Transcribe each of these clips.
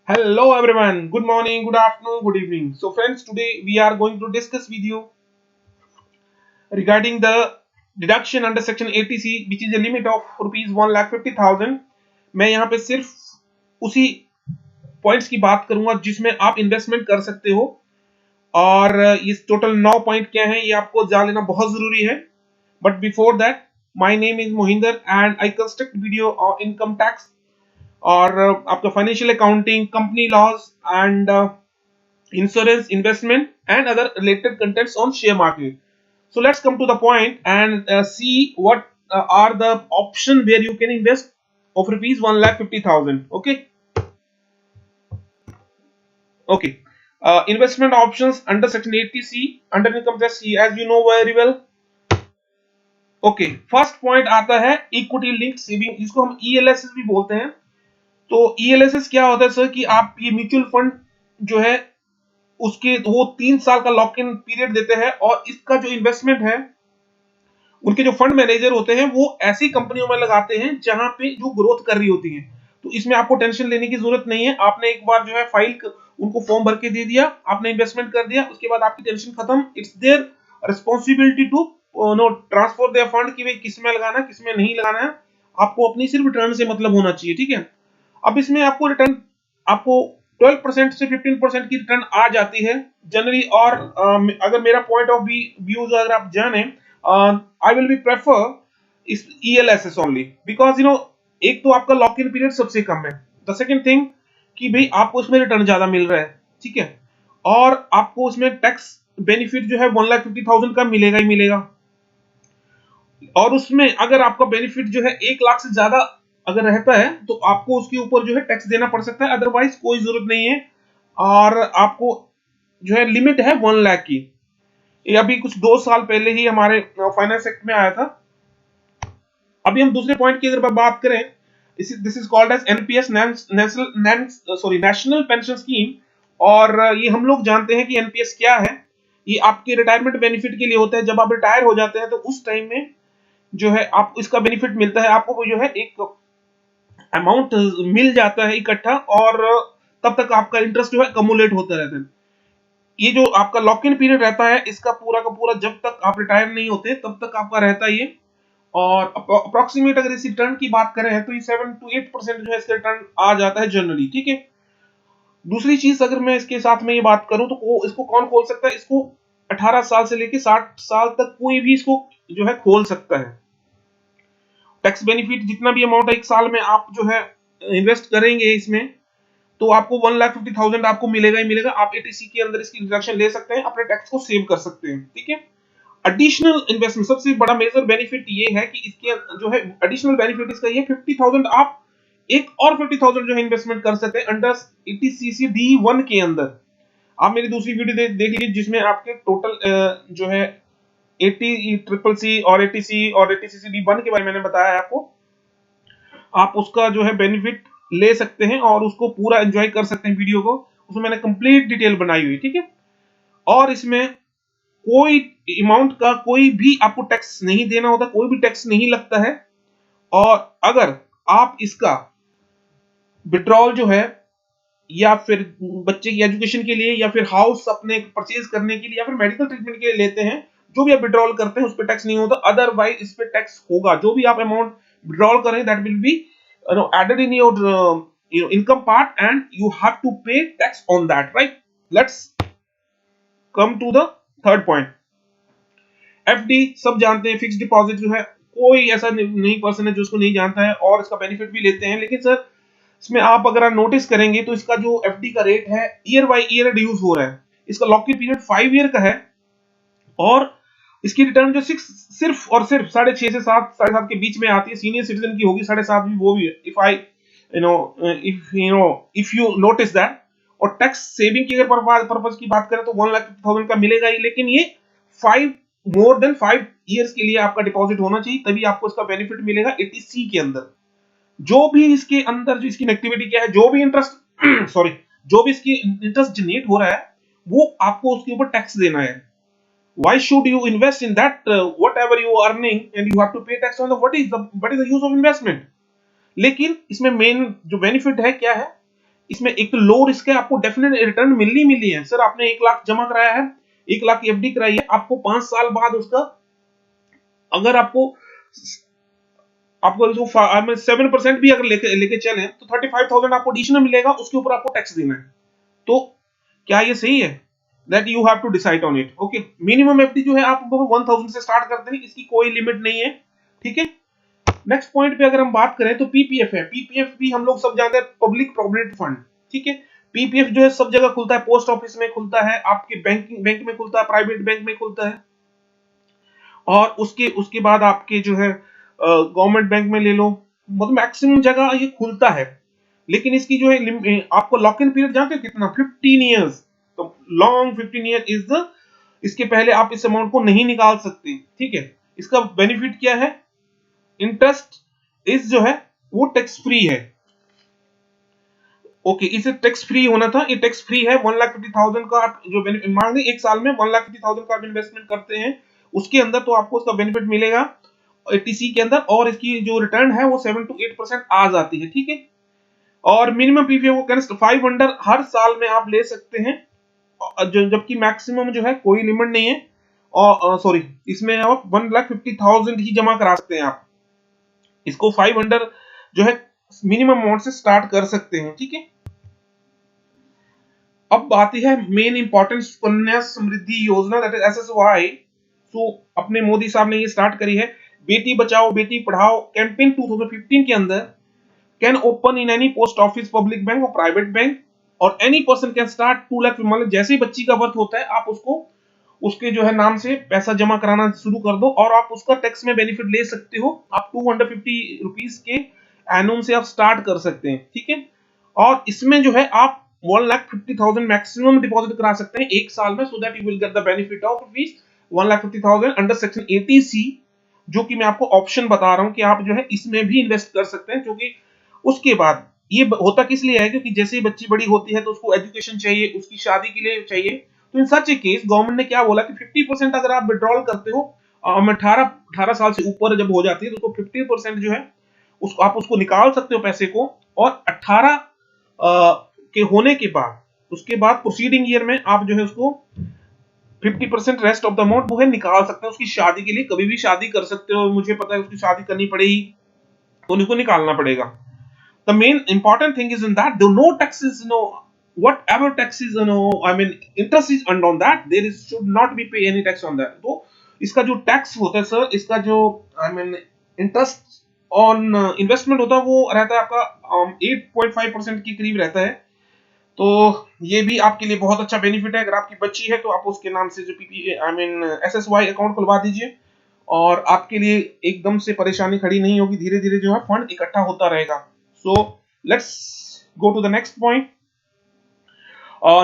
Hello everyone, good morning, good afternoon, good evening. So friends, today we are going to discuss with you regarding the deduction under section 80C which is a limit of rupees 1,50,000. मैं यहाँ पे सिर्फ उसी points की बात करूंगा जिसमें आप इन्वेस्टमेंट कर सकते हो और ये टोटल 9 पॉइंट क्या है ये आपको जान लेना बहुत जरूरी है. But before that, my name is Mohinder and I construct video on income tax और आपका financial accounting, company laws and insurance, investment and other related contents on share market. So let's come to the point and see what are the option where you can invest of rupees 1,50,000. Okay. Investment options under section 80C under income tax, as you know very well. Okay, first point आता है equity link saving, जिसको हम ELSS भी बोलते हैं. तो ELSS क्या होता है सर कि आप ये म्यूचुअल फंड जो है उसके वो 3 साल का लॉक इन पीरियड देते हैं और इसका जो इन्वेस्टमेंट है उनके जो फंड मैनेजर होते हैं वो ऐसी कंपनियों में लगाते हैं जहां पे जो ग्रोथ कर रही होती है. तो इसमें आपको टेंशन लेने की जरूरत नहीं है. आपने एक बार जो है फाइल उनको फॉर्म भर के दे दिया, आपने इन्वेस्टमेंट कर दिया, उसके बाद आपकी टेंशन खत्म. It's their responsibility to know transfer their fund कि भाई किस में लगाना है किस में नहीं लगाना है. आपको अपनी सिर्फ रिटर्न से मतलब होना चाहिए. ठीक है. अब इसमें आपको रिटर्न आपको 12% से 15% की रिटर्न आ जाती है जनरली. और अगर मेरा पॉइंट ऑफ व्यूज अगर आप जाने, आई विल बी प्रेफर इस ELSS ओनली बिकॉज एक तो आपका लॉक इन पीरियड सबसे कम है. द सेकंड थिंग कि भाई आपको उसमें रिटर्न ज्यादा मिल रहा है. ठीक है. और आपको उसमें टैक्स बेनिफिट जो है 1,50,000 का मिलेगा ही मिलेगा. और उसमें अगर आपका बेनिफिट जो है 1 लाख से ज्यादा अगर रहता है तो आपको उसके ऊपर जो है टैक्स देना पड़ सकता है, अदरवाइज कोई जरूरत नहीं है. और आपको जो है लिमिट है 1 लाख की. ये अभी कुछ 2 साल पहले ही हमारे फाइनेंस एक्ट में आया था. अभी हम दूसरे पॉइंट की अगर बात करें, this is called as NPS, national pension scheme. और ये हम लोग जानते हैं कि NPS क्या है. ये आपके रिटायरमेंट बेनिफिट के लिए होता है. जब आप रिटायर हो जाते हैं तो उस टाइम में जो है आप इसका बेनिफिट मिलता है. आपको जो है एक अमाउंट मिल जाता है इकट्ठा और तब तक आपका इंटरेस्ट जो है कम्युलेट होता रहता है. ये जो आपका लॉक इन पीरियड रहता है इसका पूरा का पूरा जब तक आप रिटायर नहीं होते तब तक आपका रहता है ये. और अप्रोक्सीमेट अगर इस रिटर्न की बात करें तो ये 7 to 8% जो है इसका रिटर्न आ जाता है जनरली. ठीक है. दूसरी चीज अगर मैं इसके साथ में ये बात करूं तो इसको कौन खोल सकता है? इसको 18 साल से लेके 60 साल तक कोई भी इसको जो है खोल सकता है. टैक्स बेनिफिट जितना भी अमाउंट एक साल में आप जो है इन्वेस्ट करेंगे इसमें तो आपको 1,50,000 आपको मिलेगा ही मिलेगा. आप 80C के अंदर इसकी डिडक्शन ले सकते हैं, अपने टैक्स को सेव कर सकते हैं. ठीक है. एडिशनल इन्वेस्टमेंट सबसे बड़ा मेजर बेनिफिट ये है कि इसके जो है एडिशनल बेनिफिट इसका ये 50,000 आप एक और 50,000 जो है इन्वेस्टमेंट कर सकते हैं अंडर 80CC D1 के अंदर. आप मेरी दूसरी वीडियो देख लीजिए जिसमें आपके टोटल जो है 80CCC और 80C और 80CC D1 के बारे में मैंने बताया है आपको. आप उसका जो है बेनिफिट ले सकते हैं और उसको पूरा एंजॉय कर सकते हैं. वीडियो को उसमें मैंने कंप्लीट डिटेल बनाई हुई. ठीक है. और इसमें कोई अमाउंट का कोई भी आपको टैक्स नहीं देना होता, कोई भी टैक्स नहीं लगता है. और अगर आप इसका विड्रॉल जो है या फिर बच्चे की एजुकेशन के लिए या फिर हाउस अपने परचेज करने के लिए या फिर मेडिकल ट्रीटमेंट के लिए लेते हैं, जो भी आप विड्रॉल करते हैं उस पर टैक्स नहीं होता. अदरवाइज इस पे टैक्स होगा. जो भी आप अमाउंट विड्रॉल करें that will be added in your income part and you have to pay tax on that, right? Let's come to the third point. FD सब जानते हैं, फिक्स डिपॉजिट जो है कोई ऐसा नहीं पर्सन है जो उसको नहीं जानता है और इसका बेनिफिट भी लेते हैं. लेकिन सर इसमें आप अगर आप नोटिस करेंगे तो इसका जो FD का रेट है ईयर बाय ईयर रिड्यूस हो रहा है. इसका लॉक इन पीरियड 5 ईयर का है और इसकी रिटर्न जो सिर्फ और सिर्फ 6.5 से 7.5 के बीच में आती है. सीनियर सिटीजन की होगी 7.5 भी, वो भी है इफ यू नोटिस दैट. और टैक्स सेविंग की अगर पर्पस की बात करें तो 1,50,000 का मिलेगा ही. लेकिन ये 5 मोर देन 5 इयर्स के लिए आपका डिपॉजिट होना चाहिए, तभी आपको इसका बेनिफिट मिलेगा 80C के अंदर. जो भी इसके अंदर जो इसकी एक्टिविटी क्या है, जो भी इंटरेस्ट सॉरी जो भी इसकी इंटरेस्ट जनरेट हो रहा है वो आपको उसके ऊपर टैक्स देना है. Why should you invest in that whatever you are earning and you have to pay tax on the what is the use of investment? लेकिन इसमें मेन जो बेनिफिट है क्या है, इसमें एक तो लो रिस्क है, आपको डेफिनेट रिटर्न मिलनी है। सर आपने 1 लाख जमा कराया है, 1 लाख की एफडी कराई है, आपको 5 साल बाद उसका अगर आपको 7% भी अगर लेके लेके चले तो 35,000 आपको एडिशनल मिलेगा, उसके ऊपर आपको टैक्स देना है। तो क्या ये सही है? That you have to decide on it. Okay, minimum FD जो है आप 1000 से स्टार्ट करते हैं, इसकी कोई लिमिट नहीं है, ठीक है। नेक्स्ट पॉइंट पे अगर हम बात करें तो पीपीएफ है। पीपीएफ भी हम लोग सब जानते हैं, पब्लिक प्रोविडेंट फंड, ठीक है। पीपीएफ जो है सब जगह खुलता है, पोस्ट ऑफिस में खुलता है, आपके बैंक में खुलता है, प्राइवेट बैंक में खुलता है, और उसके उसके बाद आपके जो है गवर्नमेंट बैंक में ले लो, मतलब मैक्सिमम जगह ये खुलता है। लेकिन इसकी जो है आपको लॉक इन पीरियड जानते हो कितना? 15 इयर्स। तो लॉन्ग 15 ईयर इज द, इसके पहले आप इस अमाउंट को नहीं निकाल सकते, ठीक है। इसका बेनिफिट क्या है? इंटरेस्ट इस जो है वो टैक्स फ्री है। ओके, इसे टैक्स फ्री होना था, ये टैक्स फ्री है। 1,50,000 का आप जो मान लीजिए 1 साल में 1,50,000 का आप इन्वेस्टमेंट करते हैं, उसके अंदर तो आपको उसका बेनिफिट मिलेगा एटीसी के अंदर, और इसकी जो रिटर्न है वो 7 to 8% आ जाती है, ठीक है। और मिनिमम पीपीएफ को कैन 500 हर साल में आप ले सकते हैं, जबकि मैक्सिमम जो है कोई लिमिट नहीं है। और सॉरी, इसमें आप 1,50,000 ही जमा करा सकते हैं आप, इसको 500 जो है मिनिमम अमाउंट से स्टार्ट कर सकते हैं, ठीक है। अब आती है मेन इंपॉर्टेंट सुकन्या समृद्धि योजना, दैट इज एसएसवाई। सो अपने मोदी साहब ने ये स्टार्ट करी है। बेटी बचाओ बेटी पढ़ाओ कैंपेन 2015 के अंदर can open in any post office, public bank और प्राइवेट बैंक, और any person can start 2 lakh, मतलब जैसे ही बच्ची का बर्थ होता है आप उसको उसके जो है नाम से पैसा जमा कराना शुरू कर दो, और आप उसका टैक्स में बेनिफिट ले सकते हो। आप 250 रुपीज के एनुम से आप स्टार्ट कर सकते हैं, ठीक है। और इसमें जो है आप 1,50,000 मैक्सिमम डिपॉजिट करा सकते हैं 1 साल में, so that you will get the benefit of rupees 1,50,000 under section 80C, जो कि मैं आपको ऑप्शन बता रहा हूं कि आप जो है इसमें भी इन्वेस्ट कर सकते हैं। क्योंकि उसके बाद ये होता किस लिए है, क्योंकि जैसे ही बच्ची बड़ी होती है तो उसको एजुकेशन चाहिए, उसकी शादी के लिए चाहिए। तो इन सच ए केस गवर्नमेंट ने क्या बोला कि 50% अगर आप विड्रॉल करते हो 18 साल से ऊपर जब हो जाती है, तो उसको 50% जो है उसको आप उसको निकाल सकते हो पैसे को, और 18 के होने के बाद उसके बाद प्रोसीडिंग ईयर में आप जो है उसको 50% रेस्ट ऑफ द अमाउंट वो है निकाल सकते हैं। उसकी शादी के लिए कभी भी शादी कर सकते हो, मुझे पता है उसकी शादी करनी पड़ेगी तो उनको निकालना पड़ेगा। The main important thing is in that the no taxes, whatever taxes, I mean interest is earned on that, there is should not be pay any tax on that। तो इसका जो टैक्स होता है सर, इसका जो I mean interest on investment होता है वो रहता है आपका 8.5% के करीब रहता है। तो ये भी आपके लिए बहुत अच्छा बेनिफिट है। अगर आपकी बच्ची है तो आप उसके नाम से जो PP I mean SSY account खुलवा दीजिए, और आपके लिए एकदम से परेशानी खड़ी नहीं होगी, धीरे धीरे जो है फंड इकट्ठा होता रहेगा। So let's go to the next point।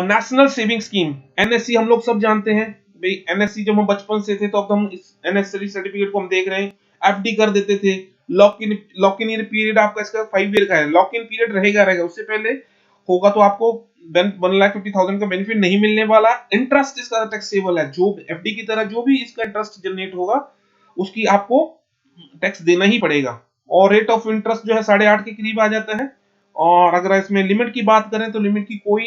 National saving scheme NSC हम लोग सब जानते हैं भाई। एनएससी जब हम बचपन से थे तो अब हम इस एनएससी सर्टिफिकेट को हम देख रहे हैं, एफडी कर देते थे। लॉक इन पीरियड आपका इसका 5 ईयर का है, लॉक इन पीरियड रहेगा। उससे पहले होगा तो आपको 1,50,000 का बेनिफिट नहीं मिलने वाला। इंटरेस्ट इसका टैक्सेबल है, जो एफडी की तरह जो भी इसका इंटरेस्ट जनरेट होगा उसकी आपको टैक्स देना ही पड़ेगा। और रेट ऑफ इंटरेस्ट जो है 8.5 के करीब आ जाता है। और अगर इसमें लिमिट की बात करें तो लिमिट की कोई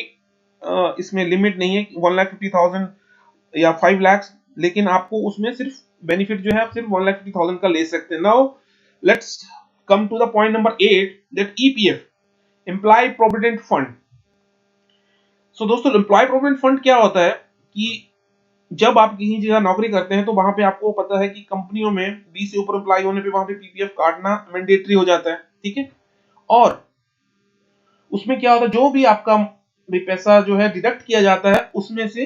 इसमें लिमिट नहीं है 1,50,000 या 5 लाख, लेकिन आपको उसमें सिर्फ बेनिफिट जो है आप सिर्फ 1,50,000 का ले सकते हैं। Now let's come to the point number 8, that EPF, employee provident fund. So दोस्तों एम्प्लॉय प्रोविडेंट फंड क्या होता है कि जब आप कहीं जगह नौकरी करते हैं तो वहां पे आपको पता है कि कंपनियों में 20 से ऊपर एम्प्लॉय होने पे वहां पे पीपीएफ काटना मैंडेटरी हो जाता है, ठीक है। और उसमें क्या होता है, जो भी आपका पैसा जो है डिडक्ट किया जाता है उसमें से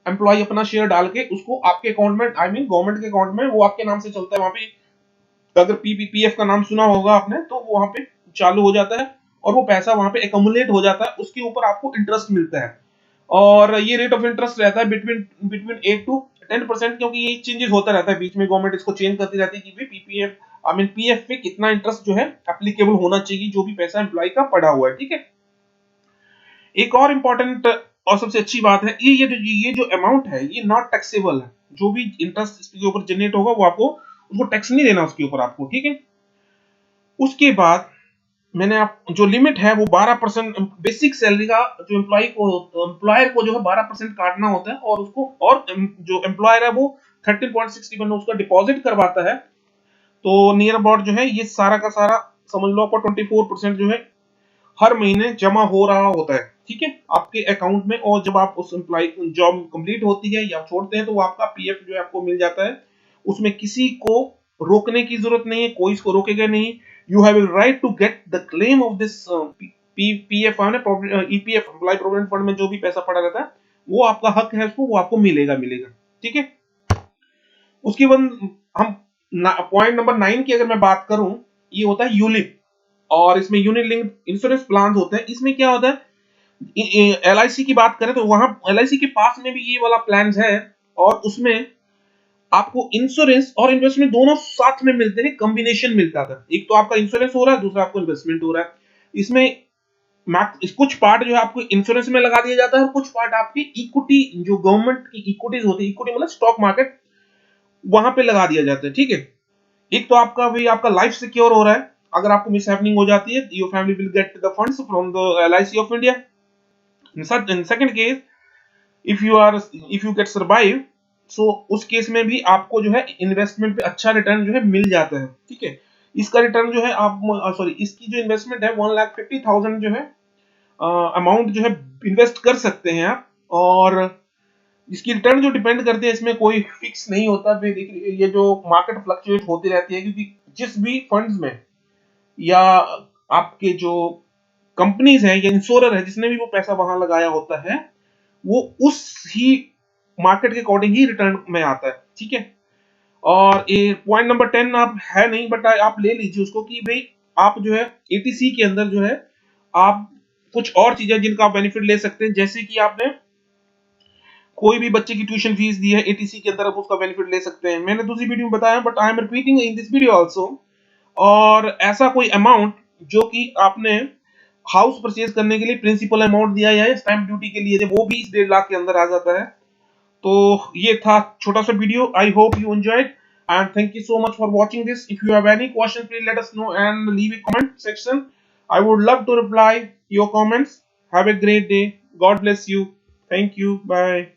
एम्प्लॉय अपना शेयर डाल के उसको आपके अकाउंट में I mean गवर्नमेंट के अकाउंट में वो आपके नाम से चलता है। वहां पे अगर पीपीएफ का नाम सुना होगा आपने तो वहां पे चालू हो जाता है और वो पैसा वहां पे एकमुलेट हो जाता है, उसके ऊपर आपको इंटरेस्ट मिलता है। और ये रेट ऑफ इंटरेस्ट रहता है बिटवीन 8 to 10%, क्योंकि ये चेंजेस होता रहता है बीच में, गवर्नमेंट इसको चेंज करती रहती है कि भाई पीपीएफ I mean पीएफ पे कितना इंटरेस्ट जो है एप्लीकेबल होना चाहिए जो भी पैसा एम्प्लॉय का पड़ा हुआ है, ठीक है। एक और इंपॉर्टेंट और सबसे अच्छी बात है, ये जो अमाउंट है ये नॉट टैक्सेबल है। जो भी इंटरेस्ट इसके ऊपर जनरेट होगा वो आपको उसको टैक्स नहीं देना उसके ऊपर आपको, ठीक है। उसके बाद मैंने आप जो लिमिट है वो 12% बेसिक सैलरी का जो एम्प्लॉयर को जो है 12% काटना होता है, और उसको और जो एम्प्लॉयर है वो 13.61 उसका डिपॉजिट करवाता है। तो नियर अबाउट जो है ये सारा का सारा समझ लो आपको 24% जो है हर महीने जमा हो रहा होता है, ठीक है, आपके अकाउंट में। और जब आप उस एम्प्लॉय जॉब कंप्लीट होती है या छोड़ते हैं तो वो आपका पीएफ जो है आपको मिल जाता है। उसमें किसी को रोकने की जरूरत नहीं है, कोई इसको रोकेगा नहीं। You have a right to get the claim of this PF EPF employee provident fund में जो भी पैसा पड़ा रहता है वो आपका हक है, उसको वो आपको मिलेगा मिलेगा, ठीक है। उसके बाद हम पॉइंट नंबर 9 की अगर मैं बात करूं, ये होता है यूलिप, और इसमें यूनिट लिंक इंश्योरेंस प्लान होते हैं। इसमें क्या होता है, एलआईसी की बात करें तो वहां एलआईसी के पास में भी ये वाला प्लान है, और उसमें आपको इंश्योरेंस और इन्वेस्टमेंट दोनों साथ में मिलते हैं, कॉम्बिनेशन मिलता था। एक तो आपका इंश्योरेंस हो रहा है, दूसरा आपको इन्वेस्टमेंट हो रहा है। इसमें कुछ पार्ट जो है आपको इंश्योरेंस में लगा दिया जाता है, और कुछ पार्ट आपकी इक्विटी जो गवर्नमेंट की इक्विटीज होती है, इक्विटी मतलब स्टॉक मार्केट, वहां पे लगा दिया जाता है, ठीक है। एक तो आपका भी आपका लाइफ सिक्योर हो रहा है, अगर आपको मिस हैपनिंग हो जाती है your family will get the funds from the LIC of India. In second case if you get survive, so उस केस में भी आपको जो है इन्वेस्टमेंट पे अच्छा रिटर्न जो है मिल जाता है, ठीक है। इसका रिटर्न जो है आप सॉरी इसकी जो इन्वेस्टमेंट है 1,50,000 जो है अमाउंट जो है इन्वेस्ट कर सकते हैं आप। और इसकी रिटर्न जो डिपेंड करती है, इसमें कोई फिक्स नहीं होता। ये जो मार्केट फ्लक्चुएट होती रहती है, क्योंकि जिस भी फंड्स में या आपके जो कंपनीज है या इंश्योरर है जिसने भी वो पैसा वहां लगाया होता है, वो उस ही मार्केट के अकॉर्डिंग ही रिटर्न में आता है, ठीक है। और ये पॉइंट नंबर 10 आप है नहीं, बट आप ले लीजिए उसको कि भाई आप जो है एटीसी के अंदर जो है आप कुछ और चीजें जिनका आप बेनिफिट ले सकते हैं, जैसे कि आपने कोई भी बच्चे की ट्यूशन फीस दी है एटीसी के अंदर, आप उसका बेनिफिट ले सकते हैं। मैंने दूसरी वीडियो में बताया, but I am repeating in this video also. और ऐसा कोई अमाउंट जो कि आपने हाउस परचेज करने के लिए प्रिंसिपल अमाउंट दिया या स्टैंप ड्यूटी के लिए, वो भी इस 1.5 लाख के अंदर आ जाता है। तो ये था छोटा सा video. I hope you enjoyed and thank you so much for watching this. If you have any question, please let us know and leave a comment section. I would love to reply your comments. Have a great day. God bless you. Thank you. Bye.